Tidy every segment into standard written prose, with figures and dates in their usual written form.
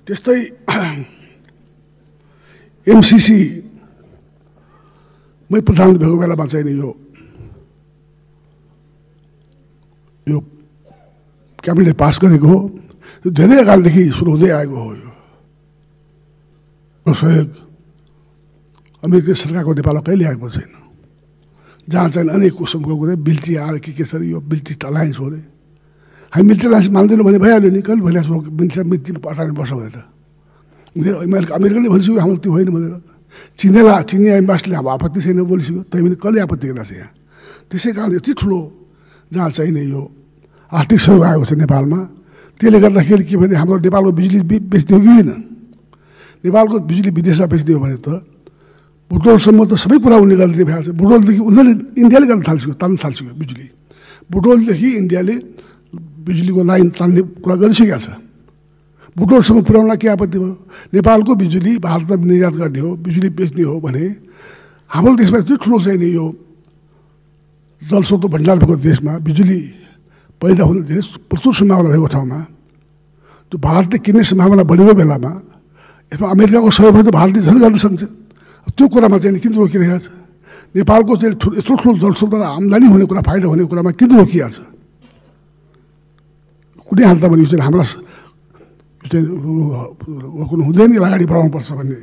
त्यस्तै एमसीसी मै प्रधानमन्त्री भएको बेलामा चाहिँ नि यो क्याबिनेट पास गरेको हो। यो धेरै अगाडिदेखि सुरु हुँदै आएको हो। यो सहयोग अमेरिकी सरकारको नेपालमा कहिले आएको छैन। जहाँ चाहिँ अनेक किसिमको कुरा मिलिट्री आएर के छ यो मिलिट्री अलायन्स हो अरे। हामी मिलिट्री अलायन्स मान्दैनौँ भने भइहाल्यो नि। कहिले भइरहेको मिलिट्री अटार्नुपर्छ भनेर अमेरिकाले भनिसक्यो हाम्रो त्यो होइन भनेर। चिनिया एम्बासीले अब आपत्ति छैन बोलिसक्यो। तैपनि कसले आपत्ति गरेको छ यहाँ। त्यसै कारण यति ठुलो जहाँ चाहिँ नि यो आर्थिक सहयोग आएको छ नेपालमा। त्यसले गर्दाखेरि के भने हाम्रो नेपालको बिजुली बेच्दियो कि होइन। नेपालको बिजुली विदेशमा बेच्दियो भने त बुटोलसम्म त सबै कुरा उनले गल्ती भइहाल्छ। बुटोलदेखि उनीहरूले इन्डियाले गर्न थाल्छ तान्न थाल्छ बिजुली। बुटोलदेखि इन्डियाले बिजुलीको लाइन तान्ने कुरा गरिसकेको छ। बुटोलसम्म पुर्याउनलाई के आपत्ति भयो। नेपालको बिजुली भारतमा निर्यात गर्ने हो बिजुली बेच्ने हो भने हाम्रो देशमा यति ठुलो चाहिँ नि यो जलस्रोत भण्डार भएको देशमा बिजुली पैदा हुने धेरै प्रचुर सम्भावना भएको ठाउँमा त्यो भारतले किन्ने सम्भावना बढेको बेलामा यसमा अमेरिकाको सहयोग त भारतले झन् गर्न सक्छ। त्यो कुरामा चाहिँ किन रोकिरहेको छ। नेपालको चाहिँ यत्रो ठुलो जलस्रोतबाट आम्दानी हुने कुरा फाइदा हुने कुरामा किन रोकिएको छ। कुनै हालतमा भने यो चाहिँ हामीलाई चाहिँ हुँदैन अगाडि बढाउनुपर्छ भन्ने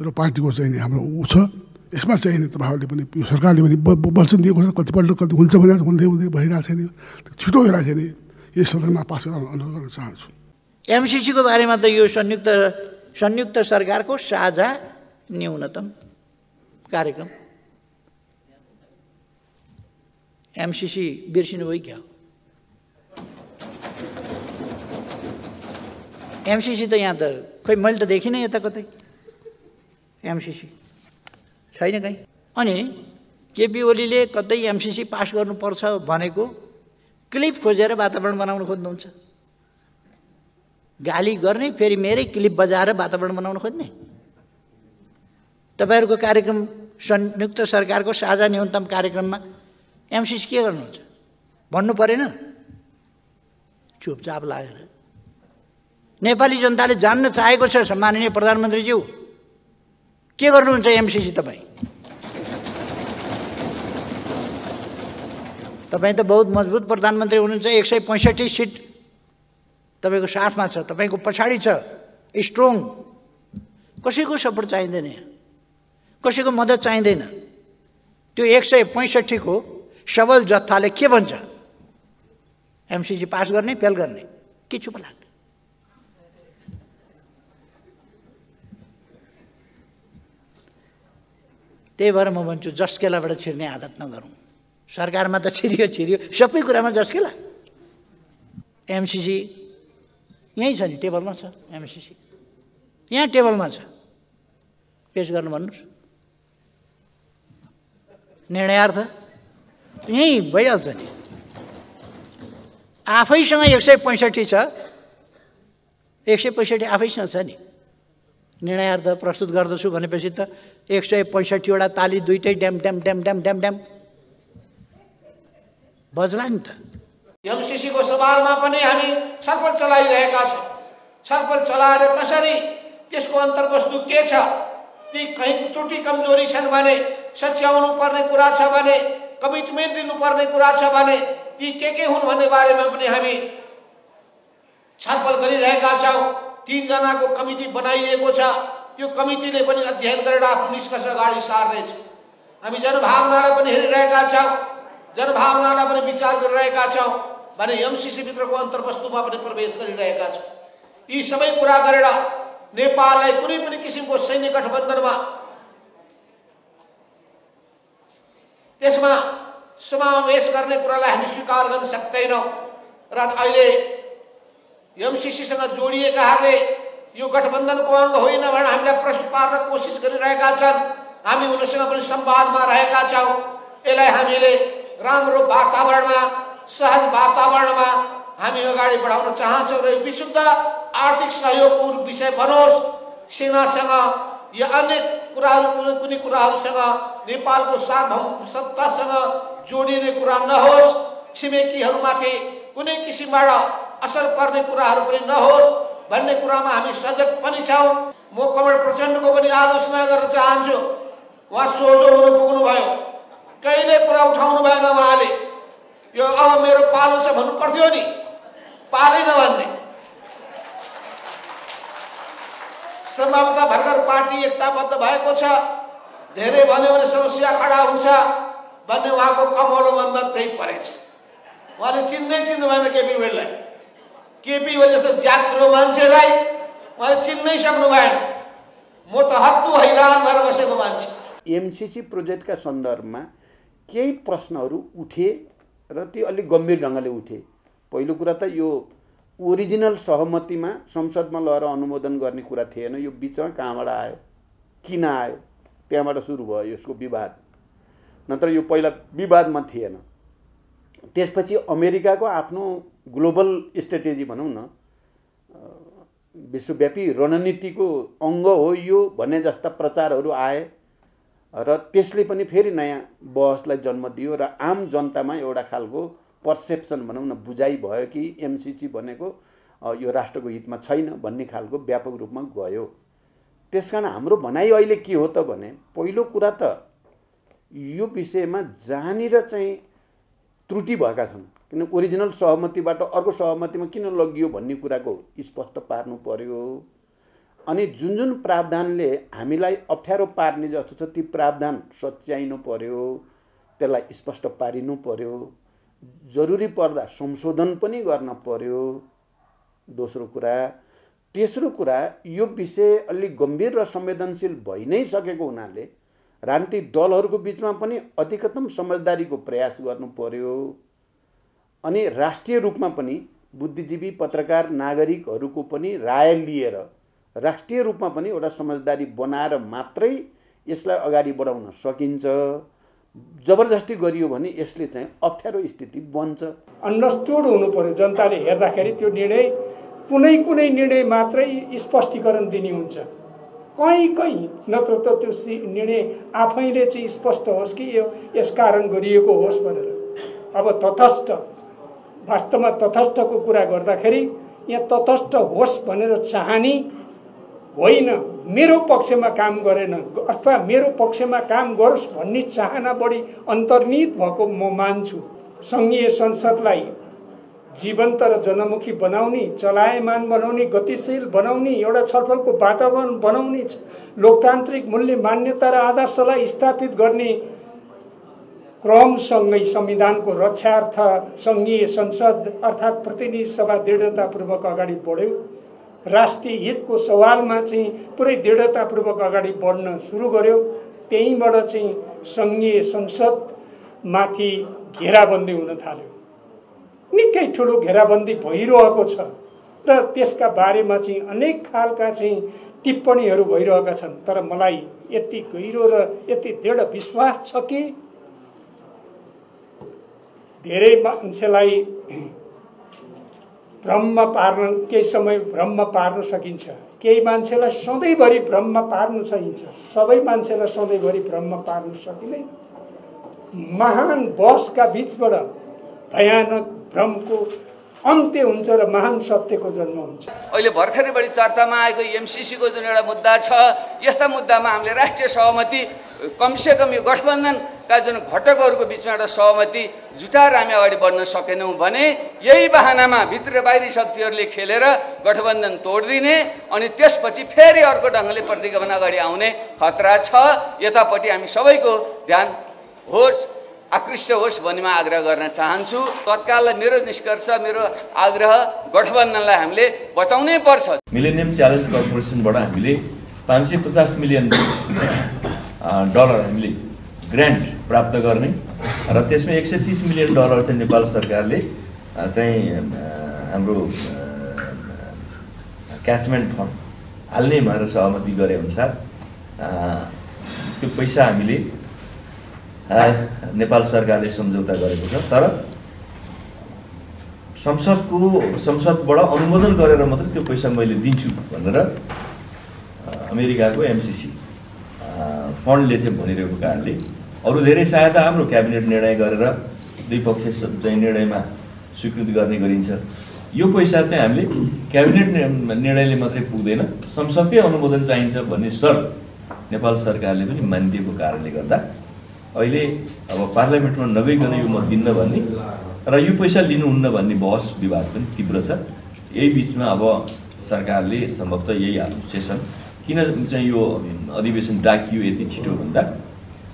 मेरो पार्टीको चाहिँ नि हाम्रो ऊ छ। यसमा चाहिँ नि तपाईँहरूले पनि यो सरकारले पनि वचन दिएको छ। कतिपल्ट कति हुन्छ भने हुँदै हुँदै भइरहेको छैन। छिटो बेला चाहिँ नि यस सदनमा पास गर्न अनुरोध गर्न चाहन्छु। एमसीसीको बारेमा त यो संयुक्त सरकारको साझा न्यूनतम कार्यक्रम एमसीसी बिर्सिनु भयो क्या। एमसीसी त यहाँ त खै मैले त देखिनँ यता कतै एमसीसी छैन कहीँ। अनि केपी ओलीले कतै एमसीसी पास गर्नुपर्छ भनेको क्लिप खोजेर वातावरण बनाउन खोज्नुहुन्छ। गाली गर्ने फेरि मेरै क्लिप बजाएर वातावरण बनाउन खोज्ने। तपाईँहरूको कार्यक्रम संयुक्त सरकारको साझा न्यूनतम कार्यक्रममा एमसीसी के गर्नुहुन्छ भन्नु परेन। चुपचाप लागेर नेपाली जनताले जान्न चाहेको छ। सम्माननीय प्रधानमन्त्रीज्यू के गर्नुहुन्छ एमसीसी तपाईँ त बहुत मजबुत प्रधानमन्त्री हुनुहुन्छ। 165 सिट तपाईँको साथमा छ तपाईँको पछाडि छ स्ट्रङ। कसैको सपोर्ट चाहिँदैन कसैको मद्दत चाहिँदैन। त्यो 165 को सबल जत्थाले के भन्छ एमसीसी पास गर्ने फेल गर्ने के चुप लाग्छ। त्यही भएर म भन्छु जस्केलाबाट छिर्ने आदत नगरौँ। सरकारमा त छिरियो सबै कुरामा जस्केला। एमसीसी यहीँ छ नि टेबलमा छ। एमसीसी यहाँ टेबलमा छ पेश गर्नु भन्नुहोस्। निर्णयार्थ यहीँ भइहाल्छ नि। आफैसँग 165 छ 165 आफैसँग छ नि। निर्णयार्थ प्रस्तुत गर्दछु भनेपछि त 165 वटा ताली दुईटै dam dam dam dam dam dam बज्ला नि त। एमसीसी को सवालमा पनि हामी छलफल चलाइरहेका छौँ। छलफल चलाएर कसरी त्यसको अन्तर्वस्तु के छ, ती कहीँ त्रुटि कमजोरी छन् भने सच्याउनु पर्ने कुरा छ भने कमिटमेन्ट दिनुपर्ने कुरा छ भने ती के हुन् भन्ने बारेमा पनि हामी छलफल गरिरहेका छौँ। 3 जनाको कमिटी बनाइएको छ। यो कमिटीले पनि अध्ययन गरेर आफ्नो निष्कर्ष अगाडि सार्नेछ। हामी जनभावनालाई पनि हेरिरहेका छौँ, जनभावनालाई पनि विचार गरिरहेका छौँ भने एमसीसी भित्रको अन्तर्वस्तुमा पनि प्रवेश गरिरहेका छौँ। यी सबै कुरा गरेर नेपाललाई कुनै पनि किसिमको सैन्य गठबन्धनमा त्यसमा समावेश गर्ने कुरालाई हामी स्वीकार गर्न सक्दैनौँ। र अहिले एमसीसीसँग जोडिएकाहरूले यो गठबन्धनको अङ्ग होइन भनेर हामीलाई प्रश्न पार्न कोसिस गरिरहेका छन्। हामी उनीसँग पनि संवादमा रहेका छौँ। यसलाई हामीले राम्रो वातावरणमा सहज वातावरणमा हामी अगाडि बढाउन चाहन्छौँ र विशुद्ध आर्थिक सहयोगको विषय बनोस्। सेनासँग या अन्य कुराहरू कुनै कुराहरूसँग नेपालको सार्वभौम सत्तासँग जोडिने कुरा नहोस्। छिमेकीहरूमाथि कुनै किसिमबाट असर पर्ने कुराहरू पनि नहोस्। भन्ने कुरामा हामी सजग पनि छौँ। म कमरेड प्रचण्डको पनि आलोचना गर्न चाहन्छु। उहाँ सोझो हुनु पुग्नु भयो, कहिले कुरा उठाउनु भएन उहाँले। यो अब मेरो पालो छ भन्नु पर्थ्यो नि, पालेन भन्ने। सम्भवतः भर्खर पार्टी एकताबद्ध भएको छ, धेरै भन्यो भने समस्या खडा हुन्छ भन्ने उहाँको कमलो मनमा त्यही परेछ। उहाँले चिन्नु भएन केपी ओलीलाई। केपी ओली जस्तो जात्रो मान्छेलाई उहाँले चिन्नै सक्नु भएन। म त हत्तु हैरान भएर बसेको मान्छे। एमसीसी प्रोजेक्टका सन्दर्भमा केही प्रश्नहरू उठे र ती अलिक गम्भीर ढङ्गले उठे। पहिलो कुरा त यो ओरिजिनल सहमतिमा संसदमा लगेर अनुमोदन गर्ने कुरा थिएन। यो बिचमा कहाँबाट आयो, किन आयो, त्यहाँबाट सुरु भयो यसको विवाद। नत्र यो पहिला विवादमा थिएन। त्यसपछि अमेरिकाको आफ्नो ग्लोबल स्ट्रेटेजी भनौँ न, विश्वव्यापी रणनीतिको अङ्ग हो यो भन्ने जस्ता प्रचारहरू आए र त्यसले पनि फेरि नयाँ बहसलाई जन्म दियो र आम जनतामा एउटा खालको पर्सेप्सन भनौँ न, बुझाइ भयो कि एमसीसी भनेको यो राष्ट्रको हितमा छैन भन्ने खालको व्यापक रूपमा गयो। त्यसकारण हाम्रो भनाइ अहिले के हो त भने, पहिलो कुरा त यो विषयमा जहाँनिर चाहिँ त्रुटि भएका छन्, किन ओरिजिनल सहमतिबाट अर्को सहमतिमा किन लगियो भन्ने कुराको स्पष्ट पार्नु पर्यो। अनि जुन जुन प्रावधानले हामीलाई अप्ठ्यारो पार्ने जस्तो छ ती प्रावधान सच्याइनु पर्यो, त्यसलाई स्पष्ट पारिनु पर्यो। जरुरी पर्दा संशोधन पनि गर्न पर्यो, दोस्रो कुरा। तेस्रो कुरा, यो विषय अलिक गम्भीर र संवेदनशील भइ नै सकेको हुनाले राजनीतिक दलहरूको बिचमा पनि अधिकतम समझदारीको प्रयास गर्नु पर्यो। अनि राष्ट्रिय रूपमा पनि बुद्धिजीवी, पत्रकार, नागरिकहरूको पनि राय लिएर राष्ट्रिय रूपमा पनि एउटा समझदारी बनाएर मात्रै यसलाई अगाडि बढाउन सकिन्छ। जबरजस्ती गरियो भने यसले चाहिँ अप्ठ्यारो स्थिति बन्छ। अन्डरस्टुड हुनु पर्यो। जनताले हेर्दाखेरि त्यो निर्णय कुनै निर्णय मात्रै स्पष्टीकरण दिने हुन्छ, कहीँ नत्र त त्यो निर्णय आफैले चाहिँ स्पष्ट होस् कि यो यसकारण गरिएको होस् भनेर। अब तटस्थ, वास्तवमा तटस्थको कुरा गर्दाखेरि यहाँ तटस्थ होस् भनेर चाहने होइन, मेरो पक्षमा काम गरेन अथवा मेरो पक्षमा काम गरोस् भन्ने चाहना बढी अन्तर्निहित भएको म मान्छु। सङ्घीय संसदलाई जीवन्त र जनमुखी बनाउने, चलायमान बनाउने, गतिशील बनाउने, एउटा छलफलको वातावरण बनाउने, लोकतान्त्रिक मूल्य मान्यता र आदर्शलाई स्थापित गर्ने क्रमसँगै संविधानको रक्षार्थ सङ्घीय संसद अर्थात् प्रतिनिधि सभा दृढतापूर्वक अगाडि बढ्यो। राष्ट्रिय हितको सवालमा चाहिँ पुरै दृढतापूर्वक अगाडि बढ्न सुरु गर्यो। त्यहीँबाट चाहिँ सङ्घीय संसदमाथि घेराबन्दी हुन थाल्यो। निकै ठुलो घेराबन्दी भइरहेको छ र त्यसका बारेमा चाहिँ अनेक खालका चाहिँ टिप्पणीहरू भइरहेका छन्। तर मलाई यति गहिरो र यति दृढ विश्वास छ कि धेरै मान्छेलाई भ्रममा पार्न, केही समय भ्रममा पार्न सकिन्छ, केही मान्छेलाई सधैँभरि भ्रममा पार्न सकिन्छ, सबै मान्छेलाई सधैँभरि भ्रममा पार्न सकिँदैन। महान बहसका बिचबाट भयानक भ्रमको अन्त्य हुन्छ र महान सत्यको जन्म हुन्छ। अहिले भर्खरै बढी चर्चामा आएको एमसीसीको जुन एउटा मुद्दा छ, यस्ता मुद्दामा हामीले राष्ट्रिय सहमति कमसेकम यो गठबन्धनका जुन घटकहरूको बिचमा एउटा सहमति जुटाएर हामी अगाडि बढ्न सकेनौँ भने यही बहानामा भित्र बाहिरी शक्तिहरूले खेलेर गठबन्धन तोडिदिने अनि त्यसपछि फेरि अर्को ढङ्गले प्रतिगमन अगाडि आउने खतरा छ। यतापट्टि हामी सबैको ध्यान होस्, आकृष्ट होस् भन्ने म आग्रह गर्न चाहन्छु। तत्काल मेरो निष्कर्ष, मेरो आग्रह, गठबन्धनलाई हामीले बचाउनै पर्छ। मिलेनियम च्यालेन्ज कर्पोरेसनबाट हामीले 550 मिलियन डलर हामीले ग्रान्ट प्राप्त गर्ने र त्यसमा 130 मिलियन डलर चाहिँ नेपाल सरकारले चाहिँ हाम्रो क्याचमेन्ट फन्ड हाल्ने भनेर सहमति गरे अनुसार त्यो पैसा हामीले नेपाल सरकारले सम्झौता गरेको छ। तर संसदबाट अनुमोदन गरेर मात्रै त्यो पैसा मैले दिन्छु भनेर अमेरिकाको एमसीसी फन्डले चाहिँ भनिरहेको कारणले अरू धेरै सहायता हाम्रो क्याबिनेट निर्णय गरेर दुई पक्ष चाहिँ निर्णयमा स्वीकृति गर्ने गरिन्छ। यो पैसा चाहिँ हामीले क्याबिनेट निर्णयले मात्रै पुग्दैन, संसदकै अनुमोदन चाहिन्छ भन्ने शर्त नेपाल सरकारले पनि मानिदिएको कारणले गर्दा अहिले अब पार्लियामेन्टमा नगइकन यो म दिन्न भन्ने र यो पैसा लिनुहुन्न भन्ने बहस विवाद पनि तीव्र छ। यही बिचमा अब सरकारले सम्भवतः यही हाल्नु सेसन किन चाहिँ यो अधिवेशन डाकियो यति छिटो भन्दा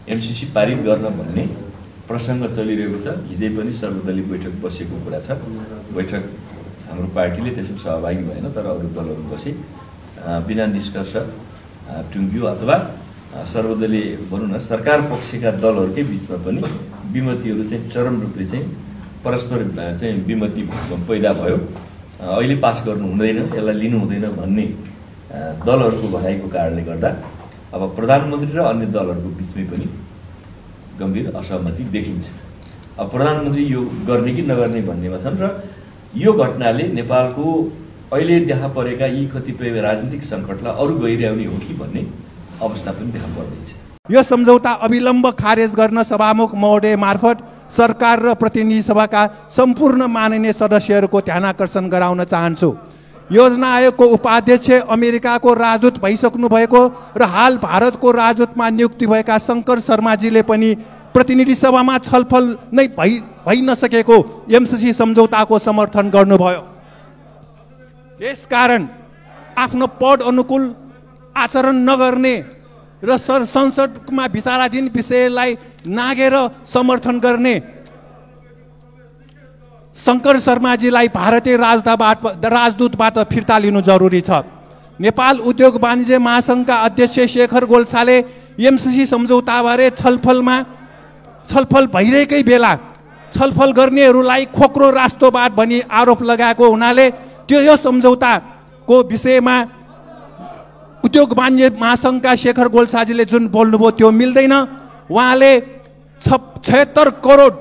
एमसीसी पारित गर्न भन्ने प्रसङ्ग चलिरहेको छ। हिजै पनि सर्वदलीय बैठक बसेको कुरा छ। बैठक हाम्रो पार्टीले त्यसमा सहभागी भएन, तर अरू दलहरू बसे बिना निष्कर्ष टुङ्गियो अथवा सर्वदलीय भनौँ न सरकार पक्षका दलहरूकै बिचमा पनि विमतिहरू चाहिँ चरम रूपले चाहिँ परस्पर चाहिँ विमति पैदा भयो। अहिले पास गर्नु हुँदैन, यसलाई लिनु हुँदैन भन्ने दलहरूको भनाइको कारणले गर्दा अब प्रधानमन्त्री र अन्य दलहरूको बिचमै पनि गम्भीर असहमति देखिन्छ। अब प्रधानमन्त्री यो गर्ने कि नगर्ने भन्नेमा छन् र यो घटनाले नेपालको अहिले देखा परेका यी कतिपय राजनीतिक सङ्कटलाई अरू गहिर्याउने हो कि भन्ने अवस्था पनि देखा पर्दैछ। यो सम्झौता अविलम्ब खारेज गर्न सभामुख महोदय मार्फत सरकार र प्रतिनिधि सभाका सम्पूर्ण माननीय सदस्यहरूको ध्यानाकर्षण गराउन चाहन्छु। योजना आयोगको उपाध्यक्ष अमेरिकाको राजदूत भइसक्नु भएको र हाल भारतको राजदूतमा नियुक्ति भएका शङ्कर शर्माजीले पनि प्रतिनिधि सभामा छलफल नै भइ नसकेको एमसीसी सम्झौताको समर्थन गर्नुभयो। यसकारण आफ्नो पद अनुकूल आचरण नगर्ने र संसदमा विचाराधीन विषयलाई नागेर समर्थन गर्ने शङ्कर शर्माजीलाई भारतीय राजदूतबाट फिर्ता लिनु जरुरी छ। नेपाल उद्योग वाणिज्य महासङ्घका अध्यक्ष शेखर गोल्छाले एमसीसी सम्झौताबारे छलफल भइरहेकै बेला छलफल गर्नेहरूलाई खोक्रो राष्ट्रवाद भनी आरोप लगाएको हुनाले यो सम्झौताको विषयमा उद्योग वाणिज्य महासङ्घका शेखर गोल्छाजीले जुन बोल्नुभयो त्यो मिल्दैन। उहाँले 76 करोड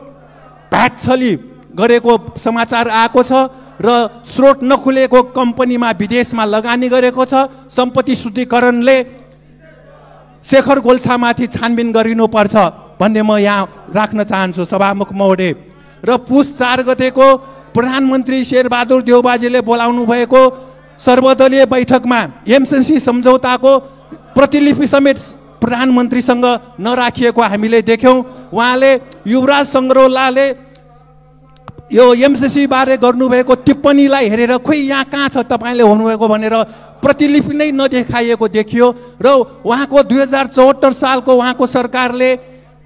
भ्याट छली गरेको समाचार आएको छ र स्रोत नखुलेको कम्पनीमा विदेशमा लगानी गरेको छ। सम्पत्ति शुद्धिकरणले शेखर गोल्छामाथि छानबिन गरिनुपर्छ भन्ने म यहाँ राख्न चाहन्छु सभामुख महोदय। र पुस 4 गतेको प्रधानमन्त्री शेरबहादुर देउबाजीले बोलाउनु भएको सर्वदलीय बैठकमा एमसीसी सम्झौताको प्रतिलिपि समेत प्रधानमन्त्रीसँग नराखिएको हामीले देख्यौँ। उहाँले युवराज सङ्ग्रौलाले यो एमसीसी बारे गर्नुभएको टिप्पणीलाई हेरेर खोइ यहाँ कहाँ छ तपाईँले हुनुभएको भनेर प्रतिलिपि नै नदेखाइएको देखियो र उहाँको 2074 सालको उहाँको सरकारले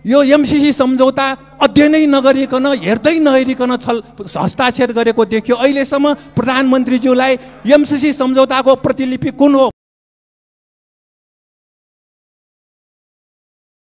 यो एमसीसी सम्झौता अध्ययनै नगरिकन हेर्दै नहेरिकन हस्ताक्षर गरेको देखियो। अहिलेसम्म प्रधानमन्त्रीज्यूलाई एमसीसी सम्झौताको प्रतिलिपि कुन हो